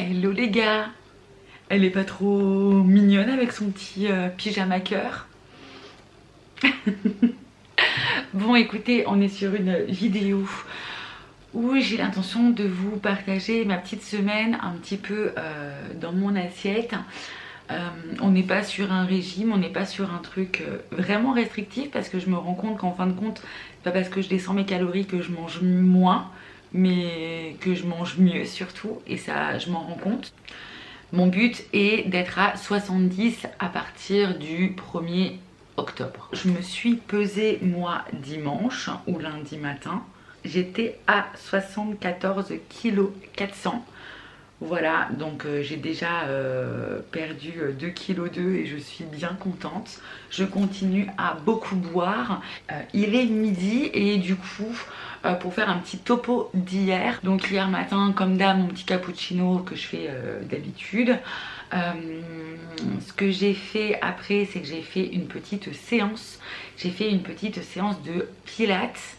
Hello les gars. Elle est pas trop mignonne avec son petit pyjama cœur. Bon écoutez, on est sur une vidéo où j'ai l'intention de vous partager ma petite semaine un petit peu dans mon assiette. On n'est pas sur un régime, on n'est pas sur un truc vraiment restrictif, parce que je me rends compte qu'en fin de compte, c'est pas parce que je descends mes calories que je mange moins, mais que je mange mieux surtout, et ça je m'en rends compte. Mon but est d'être à 70 à partir du 1er octobre. Je me suis pesée moi dimanche ou lundi matin. J'étais à 74 kg 400. Voilà, donc j'ai déjà perdu 2,2 kg et je suis bien contente. Je continue à beaucoup boire. Il est midi et du coup, pour faire un petit topo d'hier. Donc hier matin, comme d'hab, mon petit cappuccino que je fais d'habitude. Ce que j'ai fait après, c'est que j'ai fait une petite séance. J'ai fait une petite séance de pilates.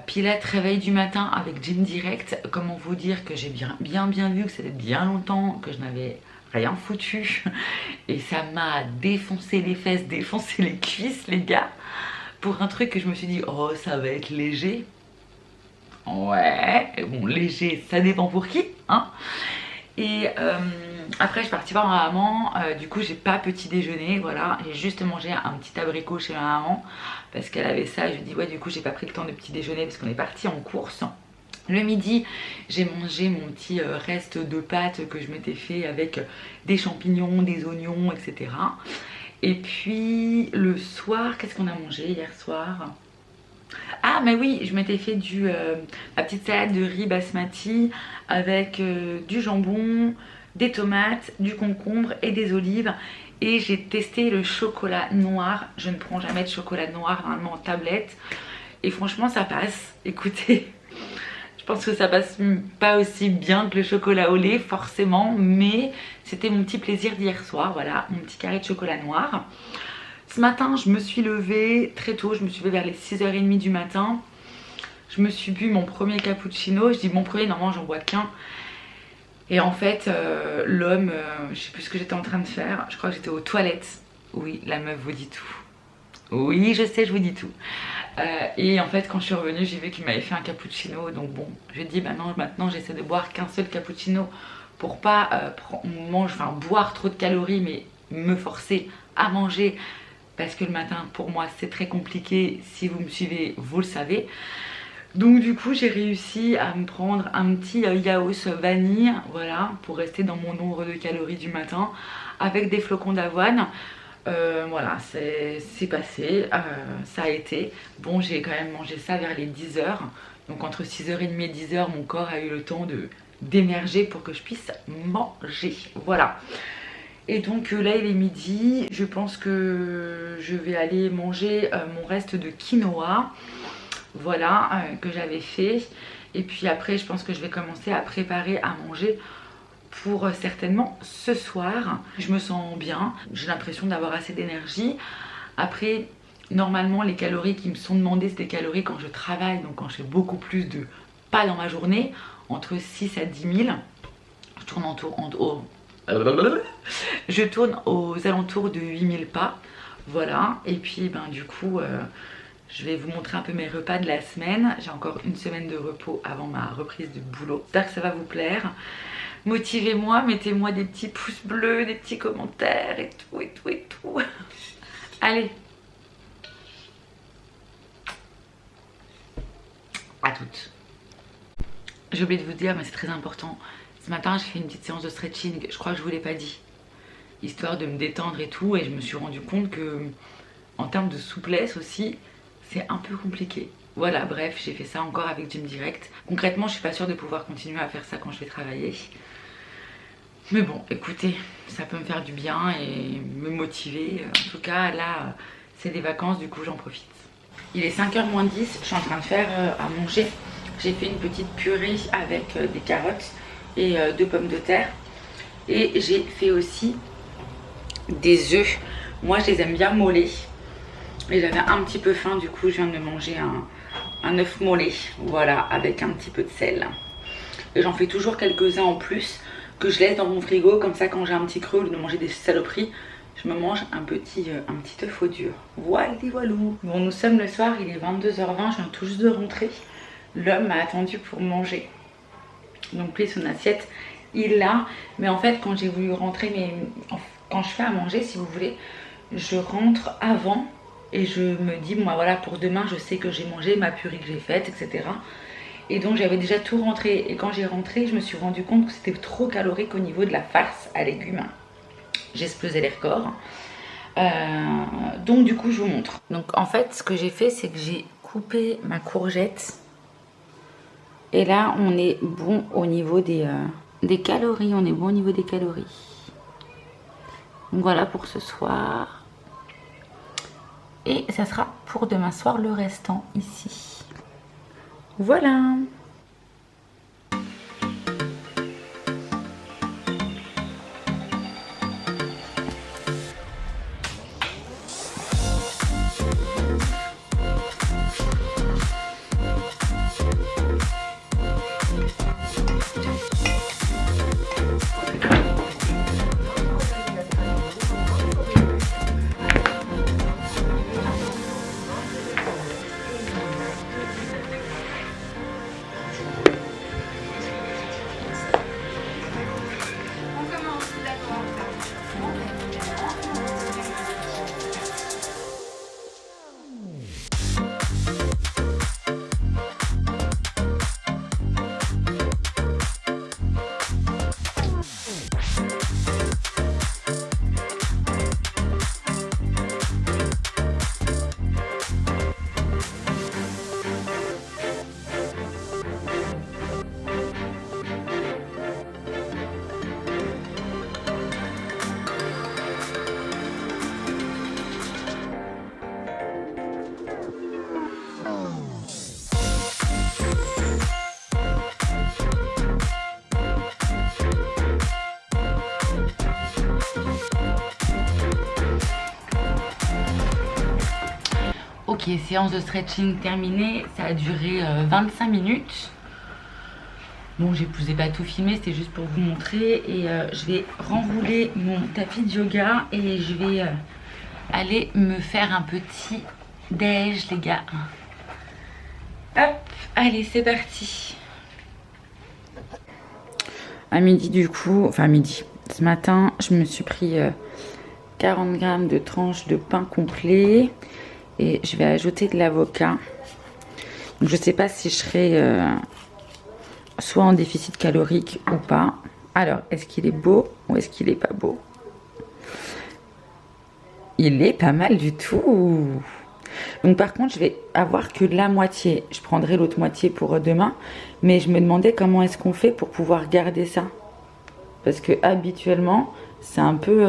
Pilates réveil du matin avec Gym Direct. Comment vous dire que j'ai bien vu que c'était bien longtemps que je n'avais rien foutu, et ça m'a défoncé les fesses, défoncé les cuisses les gars, pour un truc que je me suis dit oh ça va être léger. Ouais, bon léger ça dépend pour qui hein. Et après je suis partie voir ma maman, du coup j'ai pas petit déjeuner, voilà, j'ai juste mangé un petit abricot chez ma maman parce qu'elle avait ça, et je lui ai dit ouais du coup j'ai pas pris le temps de petit déjeuner parce qu'on est parti en course. Le midi j'ai mangé mon petit reste de pâtes que je m'étais fait avec des champignons, des oignons, etc. Et puis le soir, qu'est-ce qu'on a mangé hier soir? Ah mais oui, je m'étais fait ma petite salade de riz basmati avec du jambon, des tomates, du concombre et des olives. Et j'ai testé le chocolat noir. Je ne prends jamais de chocolat noir normalement en tablette. Et franchement ça passe, écoutez. Je pense que ça passe pas aussi bien que le chocolat au lait forcément. Mais c'était mon petit plaisir d'hier soir, voilà, mon petit carré de chocolat noir. Ce matin, je me suis levée très tôt, je me suis levée vers les 6h30 du matin. Je me suis bu mon premier cappuccino. Je dis mon premier, normalement j'en bois qu'un. Et en fait, l'homme, je sais plus ce que j'étais en train de faire. Je crois que j'étais aux toilettes. Oui, la meuf vous dit tout. Oui, je sais, je vous dis tout. Et en fait, quand je suis revenue, j'ai vu qu'il m'avait fait un cappuccino. Donc bon, je dis bah non, maintenant j'essaie de boire qu'un seul cappuccino pour pas boire trop de calories, mais me forcer à manger. Parce que le matin, pour moi, c'est très compliqué. Si vous me suivez, vous le savez. Donc du coup, j'ai réussi à me prendre un petit yaourt vanille, voilà, pour rester dans mon nombre de calories du matin, avec des flocons d'avoine. Voilà, c'est passé, ça a été. Bon, j'ai quand même mangé ça vers les 10h. Donc entre 6h30 et 10h, mon corps a eu le temps d'émerger pour que je puisse manger. Voilà. Et donc là il est midi, je pense que je vais aller manger mon reste de quinoa, voilà, que j'avais fait. Et puis après je pense que je vais commencer à préparer à manger pour certainement ce soir. Je me sens bien, j'ai l'impression d'avoir assez d'énergie. Après normalement les calories qui me sont demandées, c'est des calories quand je travaille, donc quand je fais beaucoup plus de pas dans ma journée, entre 6 à 10 000. Je tourne je tourne aux alentours de 8000 pas, voilà. Et puis ben du coup je vais vous montrer un peu mes repas de la semaine. J'ai encore une semaine de repos avant ma reprise de boulot. J'espère que ça va vous plaire. Motivez-moi, mettez-moi des petits pouces bleus, des petits commentaires et tout et tout et tout. Allez, à toutes. J'ai oublié de vous dire, mais c'est très important. Ce matin j'ai fait une petite séance de stretching, je crois que je vous l'ai pas dit, histoire de me détendre et tout, et je me suis rendu compte que en termes de souplesse aussi c'est un peu compliqué. Voilà, bref, j'ai fait ça encore avec Gym Direct. Concrètement je suis pas sûre de pouvoir continuer à faire ça quand je vais travailler, mais bon écoutez, ça peut me faire du bien et me motiver. En tout cas là c'est des vacances, du coup j'en profite. Il est 5h moins 10, je suis en train de faire à manger. J'ai fait une petite purée avec des carottes et 2 pommes de terre, et j'ai fait aussi des œufs. Moi je les aime bien mollets et j'avais un petit peu faim, du coup je viens de manger un œuf mollet, voilà, avec un petit peu de sel. Et j'en fais toujours quelques-uns en plus que je laisse dans mon frigo. Comme ça, quand j'ai un petit creux, au lieu de manger des saloperies, je me mange un petit œuf au dur. Voilà, voilou. Bon, nous sommes le soir, il est 22h20, je viens tout juste de rentrer. L'homme m'a attendu pour manger. Donc lui, son assiette, il l'a. Mais en fait, quand j'ai voulu rentrer, quand je fais à manger, si vous voulez, je rentre avant et je me dis, bon bah voilà, pour demain, je sais que j'ai mangé ma purée que j'ai faite, etc. Et donc j'avais déjà tout rentré. Et quand j'ai rentré, je me suis rendu compte que c'était trop calorique au niveau de la farce à légumes. J'ai explosé les records. Donc du coup, je vous montre. Donc en fait, ce que j'ai fait, c'est que j'ai coupé ma courgette. Et là, on est bon au niveau des calories. On est bon au niveau des calories. Donc voilà pour ce soir. Et ça sera pour demain soir le restant ici. Voilà. Ok, séance de stretching terminée, ça a duré 25 minutes. Bon, je vous ai pas tout filmé, c'était juste pour vous montrer. Et je vais renrouler mon tapis de yoga et je vais aller me faire un petit déj, les gars. Hop, allez, c'est parti. À midi du coup, enfin midi, ce matin, je me suis pris 40 grammes de tranches de pain complet. Et je vais ajouter de l'avocat. Donc je ne sais pas si je serai soit en déficit calorique ou pas. Alors, est-ce qu'il est beau ou est-ce qu'il n'est pas beau? Il est pas mal du tout. Donc par contre, je vais avoir que la moitié. Je prendrai l'autre moitié pour demain. Mais je me demandais comment est-ce qu'on fait pour pouvoir garder ça. Parce que habituellement, c'est un peu...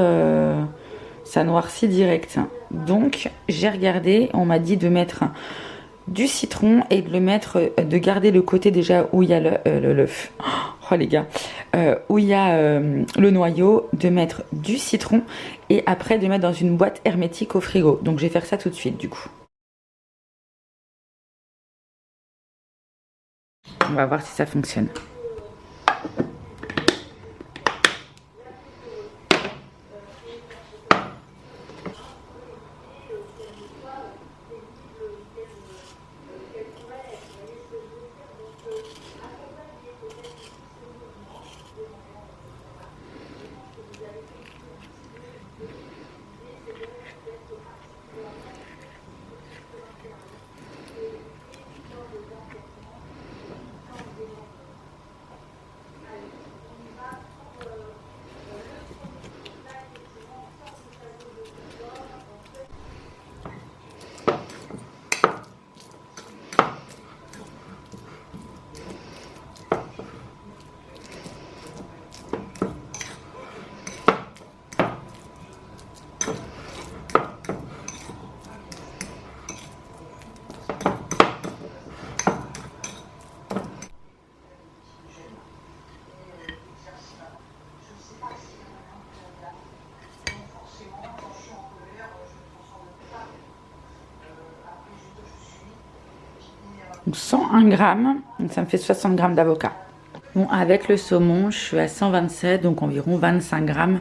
ça noircit direct. Donc j'ai regardé, on m'a dit de mettre du citron et de le mettre, de garder le côté déjà où il y a l'œuf. Oh les gars, où il y a le noyau, de mettre du citron et après de mettre dans une boîte hermétique au frigo. Donc je vais faire ça tout de suite du coup. On va voir si ça fonctionne. Donc 101 grammes, donc ça me fait 60 grammes d'avocat. Bon, avec le saumon, je suis à 127, donc environ 25 grammes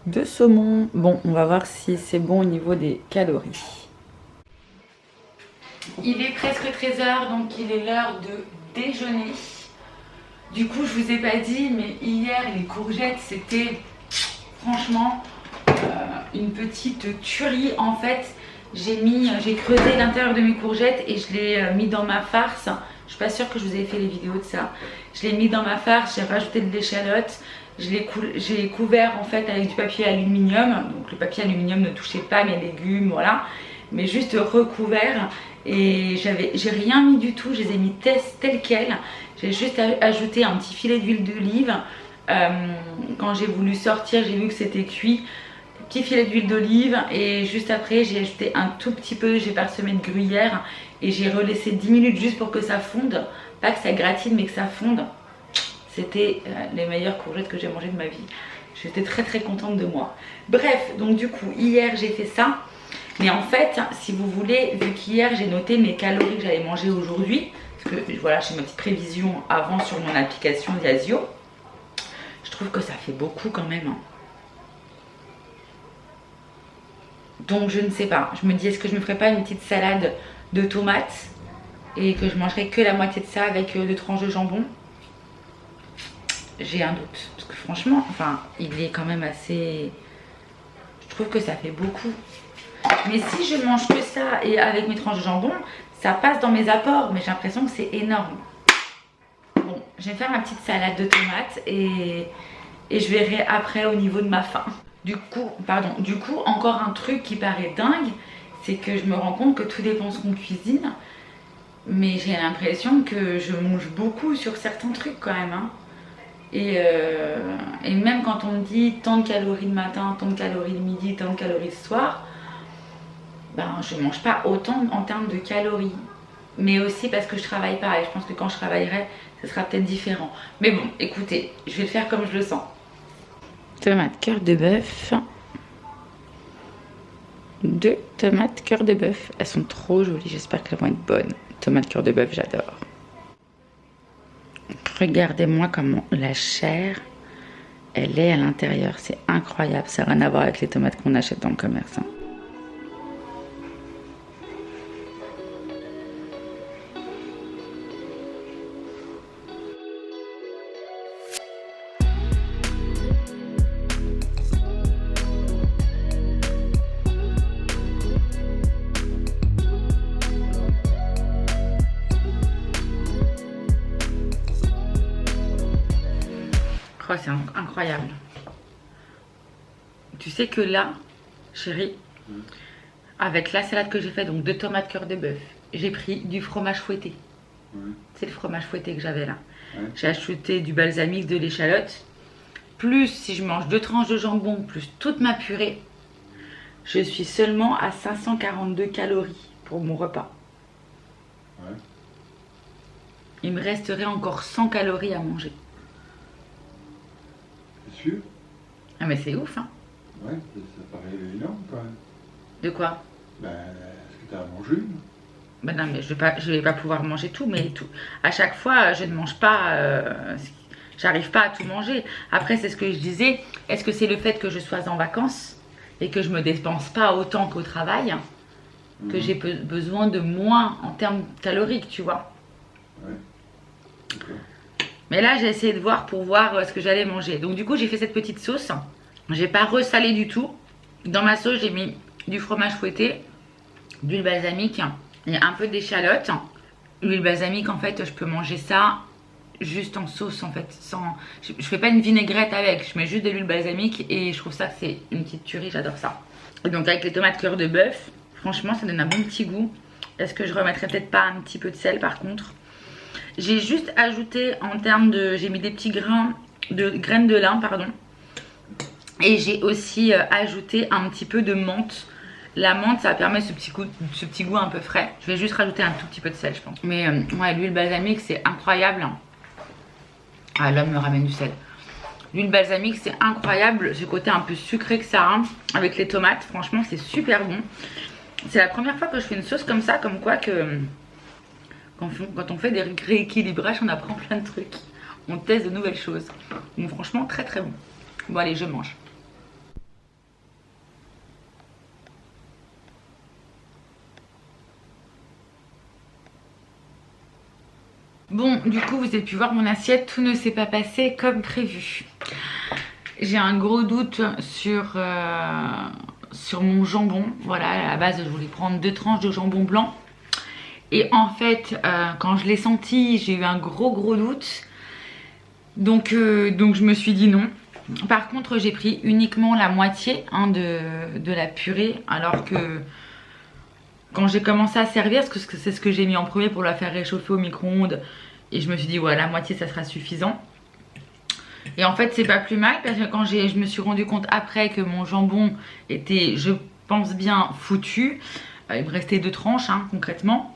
de saumon. Bon, on va voir si c'est bon au niveau des calories. Il est presque 13 h, donc il est l'heure de déjeuner. Du coup, je vous ai pas dit, mais hier, les courgettes, c'était franchement une petite tuerie. En fait, j'ai creusé l'intérieur de mes courgettes et je l'ai mis dans ma farce. Je suis pas sûre que je vous ai fait les vidéos de ça. Je l'ai mis dans ma farce, j'ai rajouté de l'échalote. J'ai couvert en fait avec du papier aluminium. Donc le papier aluminium ne touchait pas mes légumes, voilà. Mais juste recouvert. Et j'ai rien mis du tout, je les ai mis tels quels. J'ai juste ajouté un petit filet d'huile d'olive. Quand j'ai voulu sortir, j'ai vu que c'était cuit. Petit filet d'huile d'olive et juste après j'ai ajouté un tout petit peu, j'ai parsemé de gruyère et j'ai relaissé 10 minutes juste pour que ça fonde, pas que ça gratine mais que ça fonde. C'était les meilleures courgettes que j'ai mangées de ma vie. J'étais très contente de moi. Bref, donc du coup hier j'ai fait ça, mais en fait si vous voulez, vu qu'hier j'ai noté mes calories que j'allais manger aujourd'hui, parce que voilà, j'ai ma petite prévision avant sur mon application Diasio, je trouve que ça fait beaucoup quand même, hein. Donc je ne sais pas, je me dis est-ce que je me ferais pas une petite salade de tomates et que je mangerais que la moitié de ça avec 2 tranches de jambon. J'ai un doute, parce que franchement, enfin il est quand même assez... Je trouve que ça fait beaucoup. Mais si je mange que ça et avec mes tranches de jambon, ça passe dans mes apports, mais j'ai l'impression que c'est énorme. Bon, je vais faire ma petite salade de tomates et je verrai après au niveau de ma faim. Du coup, encore un truc qui paraît dingue, c'est que je me rends compte que tout dépend ce qu'on cuisine. Mais j'ai l'impression que je mange beaucoup sur certains trucs quand même, hein. Et même quand on me dit tant de calories le matin, tant de calories le midi, tant de calories le soir, ben je mange pas autant en termes de calories. Mais aussi parce que je travaille pas et je pense que quand je travaillerai, ce sera peut-être différent. Mais bon, écoutez, je vais le faire comme je le sens. Tomates cœur de bœuf. 2 tomates cœur de bœuf. Elles sont trop jolies, j'espère qu'elles vont être bonnes. Tomates cœur de bœuf, j'adore. Regardez-moi comment la chair, elle est à l'intérieur. C'est incroyable, ça n'a rien à voir avec les tomates qu'on achète dans le commerce, hein. Oh, c'est incroyable. Tu sais que là, chérie, avec la salade que j'ai faite, donc 2 tomates cœur de bœuf, j'ai pris du fromage fouetté. C'est le fromage fouetté que j'avais là. J'ai ajouté du balsamique, de l'échalote. Plus si je mange 2 tranches de jambon, plus toute ma purée, je suis seulement à 542 calories pour mon repas. Il me resterait encore 100 calories à manger. C'est sûr? Ah mais c'est ouf, hein. Ouais, ça paraît énorme quand même. De quoi? Ben, est-ce que tu as à manger? Ben non, mais je vais pas pouvoir manger tout, mais tout. À chaque fois, je ne mange pas, j'arrive pas à tout manger. Après, c'est ce que je disais, est-ce que c'est le fait que je sois en vacances et que je me dépense pas autant qu'au travail, que j'ai besoin de moins en termes caloriques, tu vois? Ouais. Okay. Mais là, j'ai essayé de voir pour voir ce que j'allais manger. Donc du coup, j'ai fait cette petite sauce. J'ai pas ressalé du tout. Dans ma sauce, j'ai mis du fromage fouetté, d'huile balsamique et un peu d'échalote. L'huile balsamique, en fait, je peux manger ça juste en sauce, en fait. Je fais pas une vinaigrette avec. Je mets juste de l'huile balsamique et je trouve ça que c'est une petite tuerie. J'adore ça. Et donc avec les tomates cœur de bœuf, franchement, ça donne un bon petit goût. Est-ce que je remettrais peut-être pas un petit peu de sel par contre? J'ai juste ajouté en termes de... J'ai mis des petits graines de lin, pardon. Et j'ai aussi ajouté un petit peu de menthe. La menthe, ça permet ce petit goût un peu frais. Je vais juste rajouter un tout petit peu de sel, je pense. Mais ouais, l'huile balsamique, c'est incroyable. Ah, l'homme me ramène du sel. L'huile balsamique, c'est incroyable. Ce côté un peu sucré que ça a avec les tomates. Franchement, c'est super bon. C'est la première fois que je fais une sauce comme ça, comme quoi que... Quand on fait des rééquilibrages, on apprend plein de trucs. On teste de nouvelles choses. Donc franchement très très bon. Bon allez, je mange. Bon, du coup, vous avez pu voir mon assiette, tout ne s'est pas passé comme prévu. J'ai un gros doute sur mon jambon. Voilà, à la base, je voulais prendre 2 tranches de jambon blanc. Et en fait, quand je l'ai senti, j'ai eu un gros doute. Donc je me suis dit non. Par contre, j'ai pris uniquement la moitié hein, de la purée, alors que quand j'ai commencé à servir, parce que c'est ce que j'ai mis en premier pour la faire réchauffer au micro-ondes, et je me suis dit ouais, la moitié ça sera suffisant. Et en fait c'est pas plus mal, parce que quand je me suis rendu compte après que mon jambon était, je pense bien, foutu, il me restait 2 tranches hein, concrètement.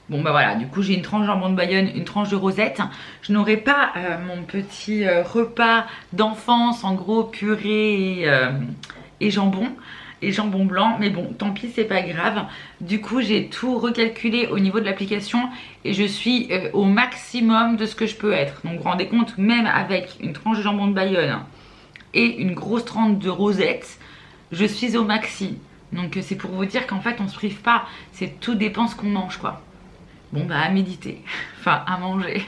Bon bah voilà, du coup j'ai une tranche de jambon de Bayonne, une tranche de rosette. Je n'aurai pas mon petit repas d'enfance, en gros purée et jambon blanc, mais bon tant pis, c'est pas grave. Du coup j'ai tout recalculé au niveau de l'application et je suis au maximum de ce que je peux être. Donc vous vous rendez compte, même avec une tranche de jambon de Bayonne et une grosse tranche de rosette, je suis au maxi. Donc c'est pour vous dire qu'en fait on se prive pas, c'est tout dépend ce qu'on mange quoi. Bon bah à méditer, enfin à manger.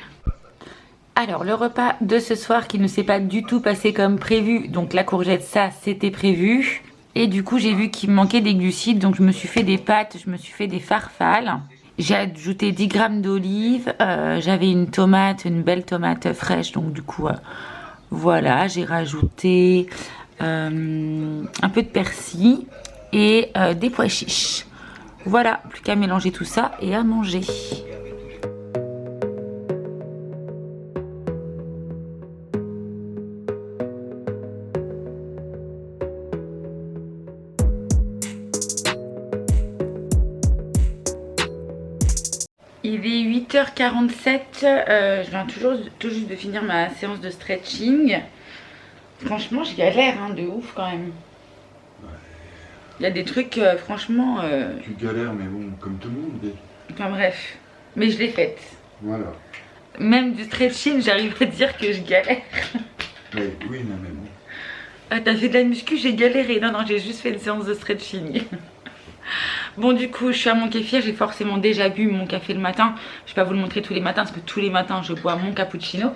Alors le repas de ce soir qui ne s'est pas du tout passé comme prévu, donc la courgette ça c'était prévu. Et du coup j'ai vu qu'il me manquait des glucides, donc je me suis fait des pâtes, je me suis fait des farfales. J'ai ajouté 10 grammes d'olive, j'avais une tomate, une belle tomate fraîche, donc du coup voilà, j'ai rajouté un peu de persil et des pois chiches. Voilà, plus qu'à mélanger tout ça et à manger. Il est 8h47, je viens tout juste de finir ma séance de stretching. Franchement, je galère hein, de ouf quand même. Il y a des trucs, franchement... Tu galères, mais bon, comme tout le monde. Enfin bref, mais je l'ai faite. Voilà. Même du stretching, j'arrive à dire que je galère. Mais, oui, non, mais bon. Ah, t'as fait de la muscu, j'ai galéré. Non, j'ai juste fait une séance de stretching. Bon, du coup, je suis à mon kéfir. J'ai forcément déjà bu mon café le matin. Je vais pas vous le montrer tous les matins parce que tous les matins, je bois mon cappuccino.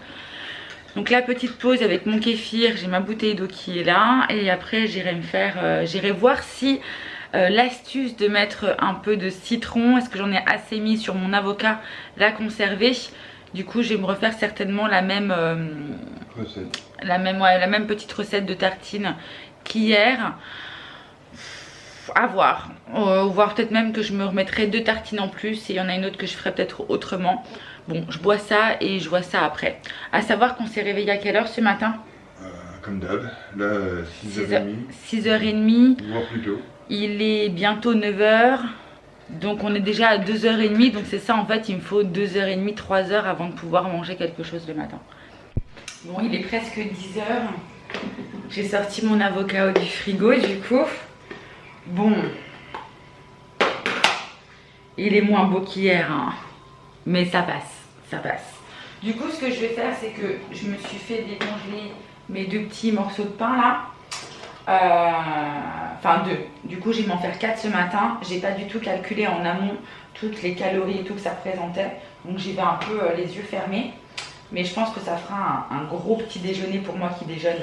Donc la petite pause avec mon kéfir, j'ai ma bouteille d'eau qui est là. Et après j'irai voir si l'astuce de mettre un peu de citron, est-ce que j'en ai assez mis sur mon avocat, l'a conservé. Du coup je vais me refaire certainement la même recette. La même petite recette de tartine qu'hier. À voir. Voire peut-être même que je me remettrai 2 tartines en plus et il y en a une autre que je ferai peut-être autrement. Bon, je bois ça et je vois ça après. À savoir qu'on s'est réveillé à quelle heure ce matin? Comme d'hab, là 6h30. 6h30. Voire plus tôt. Il est bientôt 9h. Donc on est déjà à 2h30. Donc c'est ça en fait, il me faut 2h30, 3h avant de pouvoir manger quelque chose le matin. Bon, il est presque 10h. J'ai sorti mon avocat du frigo du coup. Bon. Il est moins beau qu'hier, hein. Mais ça passe. Ça passe. Du coup, ce que je vais faire, c'est que je me suis fait décongeler mes 2 petits morceaux de pain là. Enfin 2. Du coup, je vais m'en faire 4 ce matin. J'ai pas du tout calculé en amont toutes les calories et tout que ça représentait. Donc j'y vais un peu les yeux fermés. Mais je pense que ça fera un gros petit déjeuner pour moi qui déjeune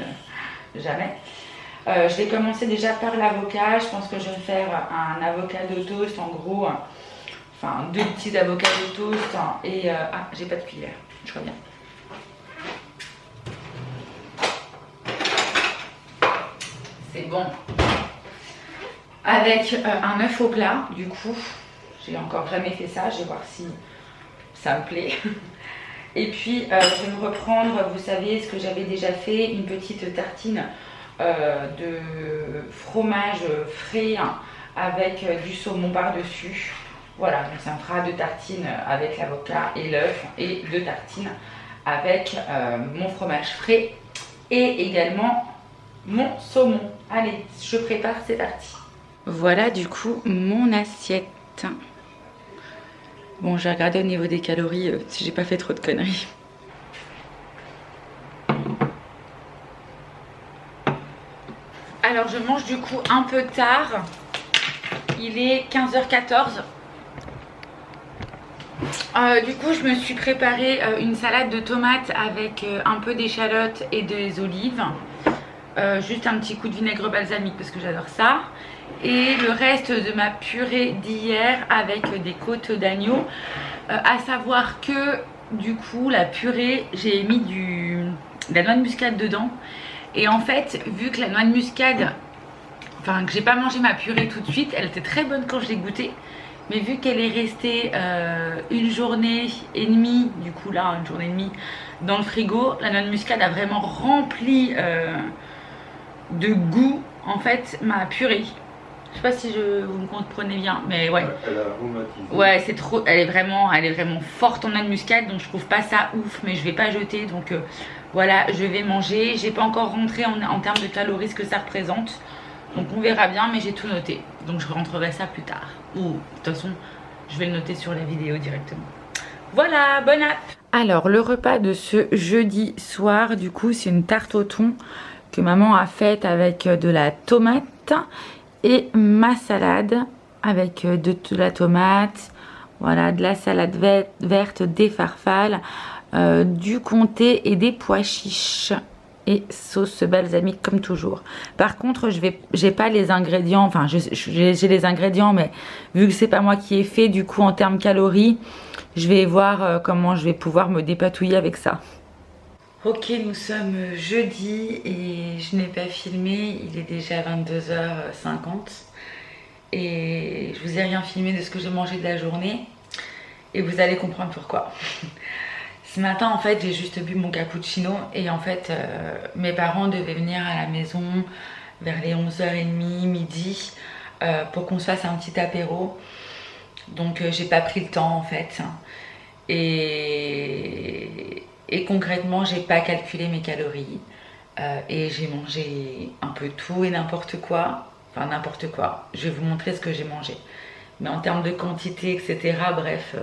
jamais. Je vais commencer déjà par l'avocat. Je pense que je vais faire un avocado toast en gros. Enfin 2 petits avocats de toast et ah j'ai pas de cuillère, je reviens. C'est bon. Avec un œuf au plat, du coup, j'ai encore jamais fait ça, je vais voir si ça me plaît. Et puis je vais me reprendre, vous savez ce que j'avais déjà fait, une petite tartine de fromage frais avec du saumon par-dessus. Voilà, donc ça me fera 2 tartines avec l'avocat et l'œuf et 2 tartines avec mon fromage frais et également mon saumon. Allez, je prépare, c'est parti. Voilà du coup mon assiette. Bon, j'ai regardé au niveau des calories si j'ai pas fait trop de conneries. Alors je mange du coup un peu tard. Il est 15h14. Du coup je me suis préparé une salade de tomates avec un peu d'échalotes et des olives. Juste un petit coup de vinaigre balsamique parce que j'adore ça. Et le reste de ma purée d'hier avec des côtes d'agneau. À savoir que du coup la purée, j'ai mis de la noix de muscade dedans. Et en fait, vu que la noix de muscade, enfin que j'ai pas mangé ma purée tout de suite, elle était très bonne quand je l'ai goûtée. Mais vu qu'elle est restée une journée et demie, du coup là, une journée et demie dans le frigo, la noix de muscade a vraiment rempli de goût en fait ma purée. Je sais pas si vous me comprenez bien, mais ouais. Elle a aromatisé. Ouais, c'est trop. Elle est vraiment forte en noix de muscade, donc je trouve pas ça ouf, mais je vais pas jeter. Donc voilà, je vais manger. J'ai pas encore rentré en termes de calories ce que ça représente. Donc on verra bien, mais j'ai tout noté. Donc je rentrerai ça plus tard. Ou de toute façon, je vais le noter sur la vidéo directement. Voilà, bon app. Alors le repas de ce jeudi soir, du coup, c'est une tarte au thon que maman a faite avec de la tomate et ma salade avec de la tomate, voilà, de la salade verte, des farfales, du comté et des pois chiches et sauce balsamique comme toujours. Par contre, j'ai pas les ingrédients, enfin j'ai les ingrédients, mais vu que c'est pas moi qui ai fait, du coup en termes calories, je vais voir comment je vais pouvoir me dépatouiller avec ça. Ok, nous sommes jeudi et je n'ai pas filmé, il est déjà 22h50 et je vous ai rien filmé de ce que j'ai mangé de la journée et vous allez comprendre pourquoi. Ce matin en fait j'ai juste bu mon cappuccino et en fait mes parents devaient venir à la maison vers les 11h30, midi pour qu'on se fasse un petit apéro. Donc j'ai pas pris le temps en fait et concrètement j'ai pas calculé mes calories et j'ai mangé un peu tout et n'importe quoi. Enfin n'importe quoi, je vais vous montrer ce que j'ai mangé. Mais en termes de quantité etc, bref,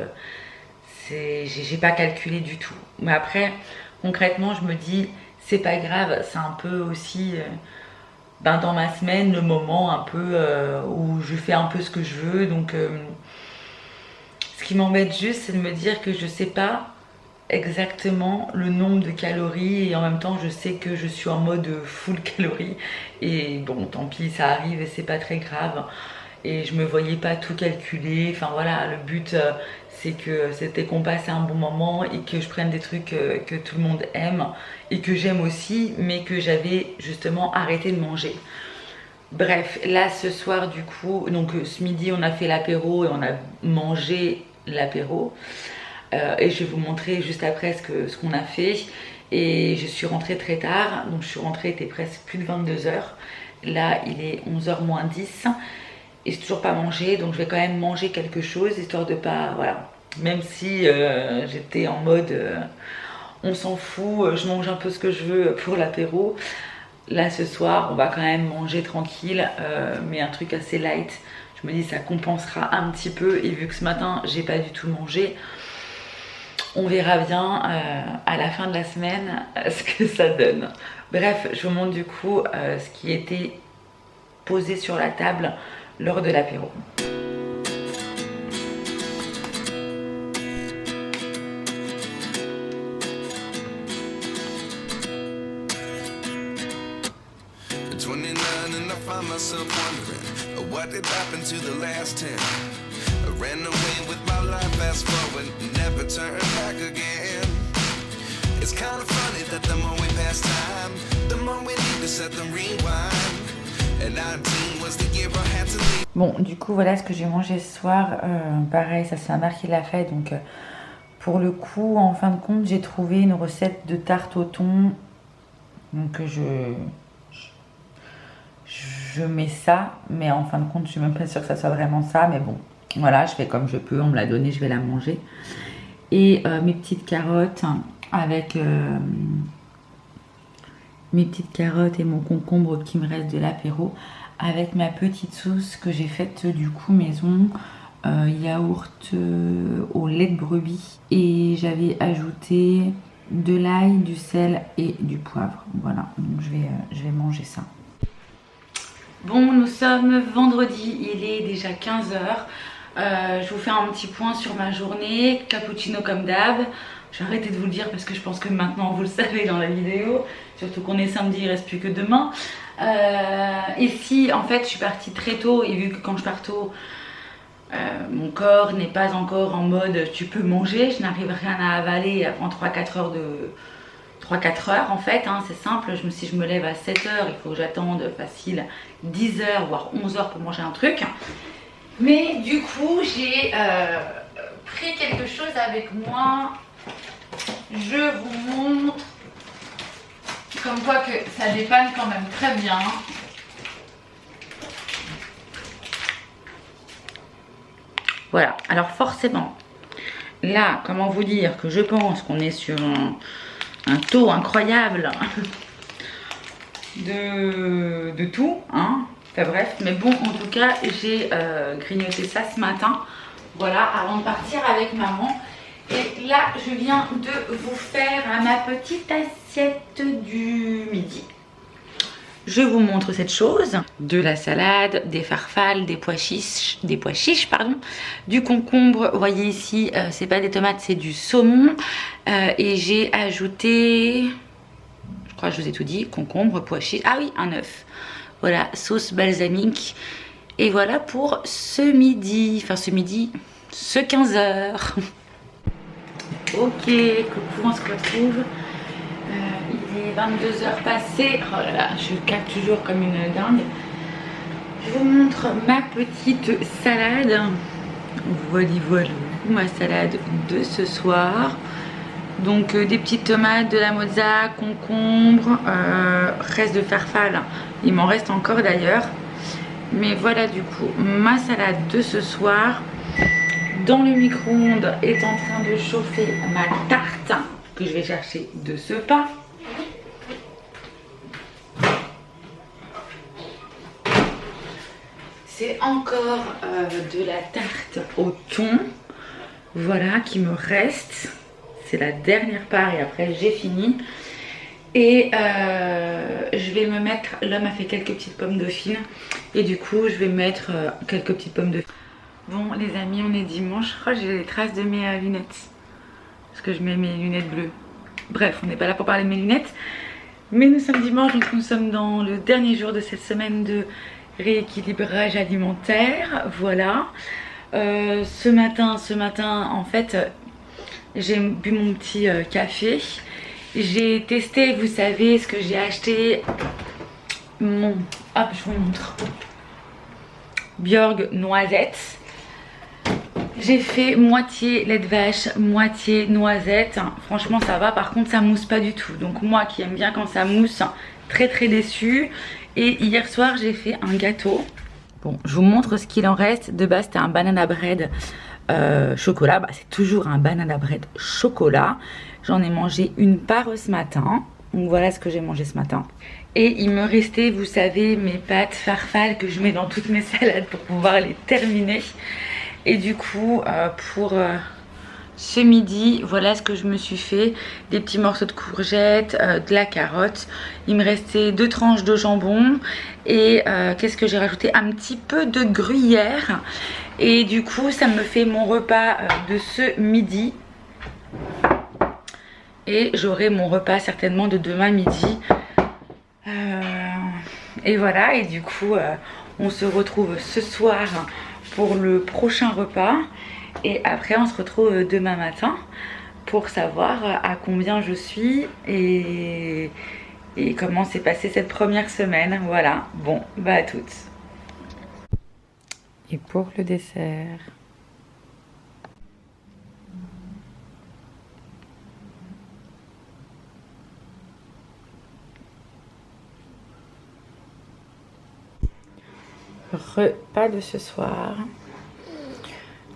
j'ai pas calculé du tout. Mais après concrètement je me dis c'est pas grave, c'est un peu aussi dans ma semaine le moment un peu où je fais un peu ce que je veux. Donc ce qui m'embête juste c'est de me dire que je sais pas exactement le nombre de calories et en même temps je sais que je suis en mode full calories et bon tant pis ça arrive et c'est pas très grave et je me voyais pas tout calculer. Enfin voilà, le but c'était qu'on passe un bon moment et que je prenne des trucs que tout le monde aime et que j'aime aussi mais que j'avais justement arrêté de manger. Bref, là ce soir du coup, donc ce midi on a fait l'apéro et on a mangé l'apéro. Et je vais vous montrer juste après ce qu'on a fait. Et je suis rentrée très tard, donc je suis rentrée, il était presque plus de 22h. Là il est 11h moins 10 et j'ai toujours pas mangé, donc je vais quand même manger quelque chose histoire de pas, voilà, même si j'étais en mode on s'en fout, je mange un peu ce que je veux pour l'apéro. Là ce soir on va quand même manger tranquille, mais un truc assez light. Je me dis ça compensera un petit peu et vu que ce matin j'ai pas du tout mangé, on verra bien à la fin de la semaine ce que ça donne. Bref, je vous montre du coup ce qui était posé sur la table lors de l'apéro. Ran away with my life, fast forward, never turn back again. It's kind of funny that the more we pass time, the more we need to set them rewind. And 19 was the year I had to leave. Bon, du coup, voilà ce que j'ai mangé ce soir. Pareil, ça c'est ma mère qui l'a fait. Donc, pour le coup, en fin de compte, j'ai trouvé une recette de tarte au thon. Donc, je mets ça. Mais en fin de compte, je suis même pas sûre que ça soit vraiment ça. Mais bon. Voilà, je fais comme je peux, on me l'a donné, je vais la manger. Et mes petites carottes avec mes petites carottes et mon concombre qui me reste de l'apéro avec ma petite sauce que j'ai faite du coup maison, yaourt au lait de brebis et j'avais ajouté de l'ail, du sel et du poivre. Voilà, donc je vais manger ça. Bon, nous sommes vendredi, il est déjà 15 h. Je vous fais un petit point sur ma journée, cappuccino comme d'hab. Je vais arrêter de vous le dire parce que je pense que maintenant vous le savez dans la vidéo. Surtout qu'on est samedi, il reste plus que demain. Ici, en fait, je suis partie très tôt et vu que quand je pars tôt, mon corps n'est pas encore en mode tu peux manger. Je n'arrive rien à avaler avant 3-4 heures de... 3-4 heures en fait, hein, c'est simple. Si je me lève à 7 h, il faut que j'attende facile 10 h voire 11 h pour manger un truc. Mais du coup, j'ai pris quelque chose avec moi. Je vous montre. Comme quoi que ça dépanne quand même très bien. Voilà, alors forcément, là, comment vous dire que je pense qu'on est sur un taux incroyable de tout, hein. Enfin bref, mais bon, en tout cas, j'ai grignoté ça ce matin, voilà, avant de partir avec maman. Et là, je viens de vous faire ma petite assiette du midi. Je vous montre cette chose, de la salade, des farfales, des pois chiches, pardon, du concombre. Vous voyez ici, c'est pas des tomates, c'est du saumon. Et j'ai ajouté, je crois que je vous ai tout dit, concombre, pois chiches, ah oui, un œuf. Voilà, sauce balsamique. Et voilà pour ce midi, enfin ce 15 h. Ok, coucou, on se retrouve. Il est 22 h passées. Oh là là, je capte toujours comme une dingue. Je vous montre ma petite salade. Voilà, ma salade de ce soir. Donc des petites tomates, de la mozza, concombre, reste de farfalle. Il m'en reste encore d'ailleurs. Mais voilà du coup ma salade de ce soir. Dans le micro-ondes est en train de chauffer ma tarte que je vais chercher de ce pas. C'est encore de la tarte au thon, voilà, qui me reste. C'est la dernière part et après j'ai fini. Et je vais me mettre, l'homme a fait quelques petites pommes dauphines et du coup je vais mettre quelques petites pommes dauphines. Bon les amis, on est dimanche. Oh, j'ai les traces de mes lunettes. Parce que je mets mes lunettes bleues. Bref, on n'est pas là pour parler de mes lunettes. Mais nous sommes dimanche, donc nous sommes dans le dernier jour de cette semaine de rééquilibrage alimentaire. Voilà. Ce matin, en fait, j'ai bu mon petit café. J'ai testé, vous savez, ce que j'ai acheté. Hop, je vous montre. Björg noisette. J'ai fait moitié lait de vache, moitié noisette. Franchement ça va, par contre ça mousse pas du tout. Donc moi qui aime bien quand ça mousse, très très déçue. Et hier soir j'ai fait un gâteau. Bon, je vous montre ce qu'il en reste. De base c'était un banana bread chocolat. Bah, c'est toujours un banana bread chocolat. J'en ai mangé une part ce matin. Donc voilà ce que j'ai mangé ce matin. Et il me restait, vous savez, mes pâtes farfales que je mets dans toutes mes salades pour pouvoir les terminer. Et du coup, pour ce midi, voilà ce que je me suis fait. Des petits morceaux de courgettes, de la carotte. Il me restait 2 tranches de jambon. Et qu'est-ce que j'ai rajouté? Un petit peu de gruyère. Et du coup, ça me fait mon repas de ce midi. Et j'aurai mon repas certainement de demain midi. Et voilà, et du coup, on se retrouve ce soir pour le prochain repas. Et après, on se retrouve demain matin pour savoir à combien je suis et comment s'est passée cette première semaine. Voilà, bon, bah à toutes. Et pour le dessert... Repas de ce soir,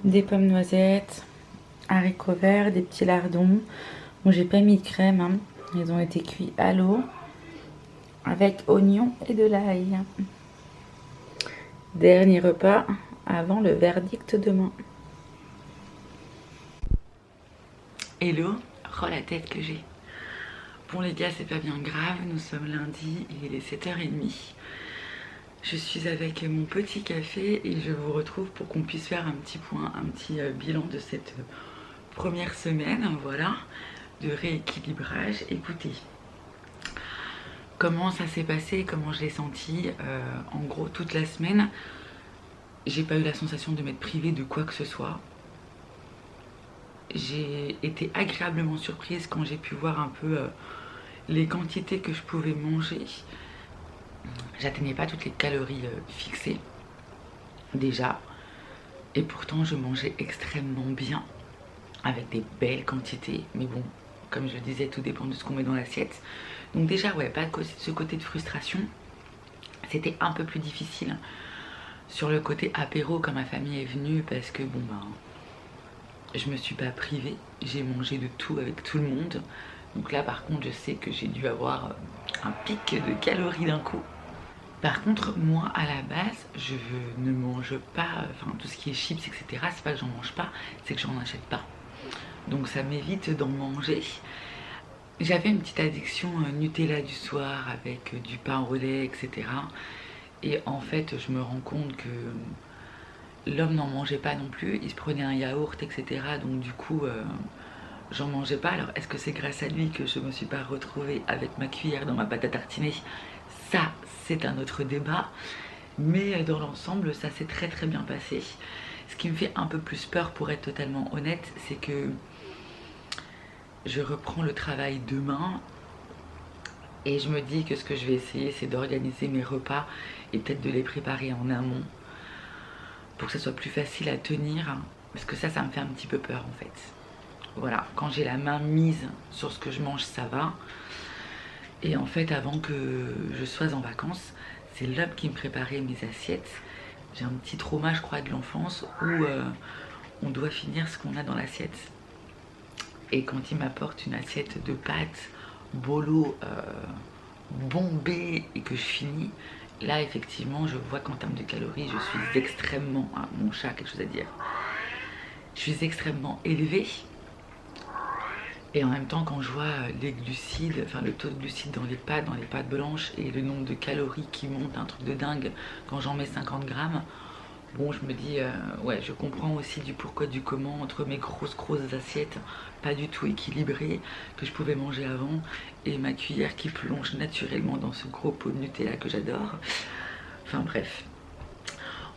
des pommes noisettes, haricots verts, des petits lardons. Bon, j'ai pas mis de crème, hein. Ils ont été cuits à l'eau avec oignons et de l'ail. Dernier repas avant le verdict demain. Hello, oh la tête que j'ai. Bon les gars, c'est pas bien grave, nous sommes lundi et il est 7 h 30. Je suis avec mon petit café et je vous retrouve pour qu'on puisse faire un petit point, un petit bilan de cette première semaine, voilà, de rééquilibrage. Écoutez, comment ça s'est passé, comment je l'ai senti. En gros, toute la semaine, j'ai pas eu la sensation de m'être privée de quoi que ce soit. J'ai été agréablement surprise quand j'ai pu voir un peu les quantités que je pouvais manger. J'atteignais pas toutes les calories fixées déjà, et pourtant je mangeais extrêmement bien avec des belles quantités, mais bon, comme je le disais, tout dépend de ce qu'on met dans l'assiette. Donc déjà, ouais, pas de ce côté de frustration. C'était un peu plus difficile sur le côté apéro quand ma famille est venue, parce que bon ben, je me suis pas privée, j'ai mangé de tout avec tout le monde. Donc là par contre je sais que j'ai dû avoir un pic de calories d'un coup. Par contre, moi, à la base, je ne mange pas, enfin, tout ce qui est chips, etc. C'est pas que j'en mange pas, c'est que j'en achète pas. Donc ça m'évite d'en manger. J'avais une petite addiction Nutella du soir avec du pain au lait, etc. Et en fait, je me rends compte que l'homme n'en mangeait pas non plus. Il se prenait un yaourt, etc. Donc du coup, j'en mangeais pas. Alors, est-ce que c'est grâce à lui que je me suis pas retrouvée avec ma cuillère dans ma pâte à tartiner? Ça, c'est un autre débat, mais dans l'ensemble, ça s'est très très bien passé. Ce qui me fait un peu plus peur, pour être totalement honnête, c'est que je reprends le travail demain et je me dis que ce que je vais essayer, c'est d'organiser mes repas et peut-être de les préparer en amont pour que ça soit plus facile à tenir, parce que ça me fait un petit peu peur en fait. Voilà, quand j'ai la main mise sur ce que je mange, ça va. Et en fait, avant que je sois en vacances, c'est l'homme qui me préparait mes assiettes. J'ai un petit trauma, je crois, de l'enfance où on doit finir ce qu'on a dans l'assiette. Et quand il m'apporte une assiette de pâtes, bolo, bombée, et que je finis, là, effectivement, je vois qu'en termes de calories, je suis extrêmement... Ah, mon chat a quelque chose à dire. Je suis extrêmement élevée. Et en même temps, quand je vois les glucides, enfin le taux de glucides dans les pâtes blanches et le nombre de calories qui monte, un truc de dingue quand j'en mets 50 grammes, bon, je me dis, ouais, je comprends aussi du pourquoi du comment entre mes grosses assiettes pas du tout équilibrées que je pouvais manger avant et ma cuillère qui plonge naturellement dans ce gros pot de Nutella que j'adore. Enfin bref.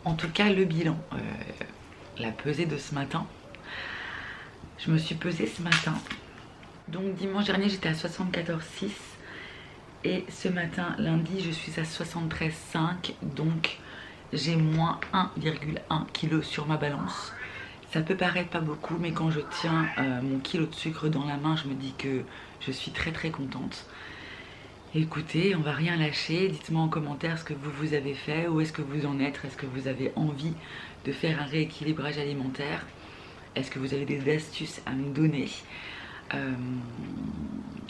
En tout cas, le bilan, la pesée de ce matin. Je me suis pesée ce matin. Donc dimanche dernier j'étais à 74,6 et ce matin lundi je suis à 73,5, donc j'ai moins 1,1 kg sur ma balance. Ça peut paraître pas beaucoup, mais quand je tiens mon kilo de sucre dans la main, je me dis que je suis très très contente. Écoutez, on va rien lâcher, dites-moi en commentaire ce que vous avez fait, où est-ce que vous en êtes, est-ce que vous avez envie de faire un rééquilibrage alimentaire, est-ce que vous avez des astuces à me donner.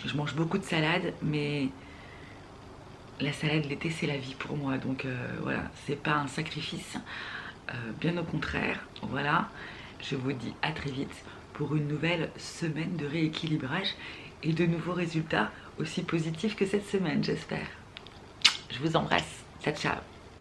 Je mange beaucoup de salade, mais la salade l'été c'est la vie pour moi, donc voilà, c'est pas un sacrifice, bien au contraire. Voilà, je vous dis à très vite pour une nouvelle semaine de rééquilibrage et de nouveaux résultats aussi positifs que cette semaine, j'espère. Je vous embrasse, ciao ciao.